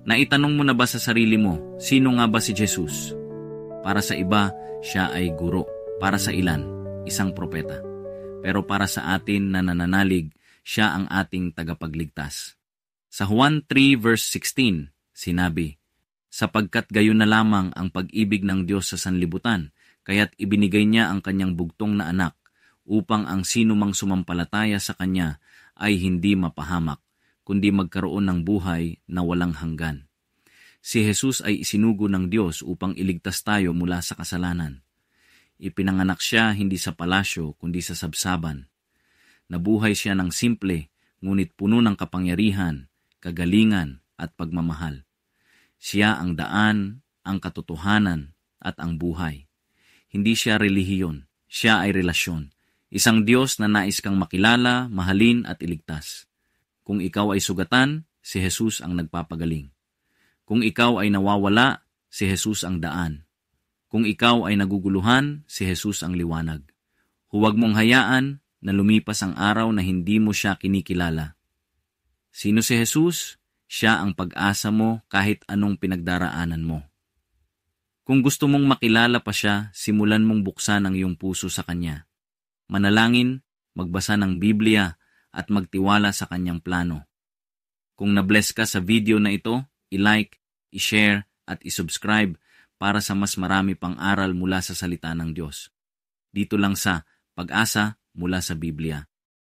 Naitanong mo na ba sa sarili mo, sino nga ba si Jesus? Para sa iba, siya ay guro. Para sa ilan, isang propeta. Pero para sa atin na nananalig, siya ang ating tagapagligtas. Sa Juan 3 verse 16, sinabi, sapagkat gayon na lamang ang pag-ibig ng Diyos sa sanlibutan, kaya't ibinigay niya ang kanyang bugtong na anak, upang ang sino mang sumampalataya sa kanya ay hindi mapahamak, kundi magkaroon ng buhay na walang hanggan. Si Jesus ay isinugo ng Diyos upang iligtas tayo mula sa kasalanan. Ipinanganak siya hindi sa palasyo kundi sa sabsaban. Nabuhay siya ng simple, ngunit puno ng kapangyarihan, kagalingan at pagmamahal. Siya ang daan, ang katotohanan at ang buhay. Hindi siya relihiyon, siya ay relasyon. Isang Diyos na nais kang makilala, mahalin at iligtas. Kung ikaw ay sugatan, si Jesus ang nagpapagaling. Kung ikaw ay nawawala, si Jesus ang daan. Kung ikaw ay naguguluhan, si Jesus ang liwanag. Huwag mong hayaan na lumipas ang araw na hindi mo siya kinikilala. Sino si Jesus? Siya ang pag-asa mo kahit anong pinagdaraanan mo. Kung gusto mong makilala pa siya, simulan mong buksan ang iyong puso sa Kanya. Manalangin, magbasa ng Biblia at magtiwala sa Kanyang plano. Kung na-bless ka sa video na ito, i-like, i-share at i-subscribe para sa mas marami pang aral mula sa salita ng Diyos. Dito lang sa Pag-asa mula sa Biblia.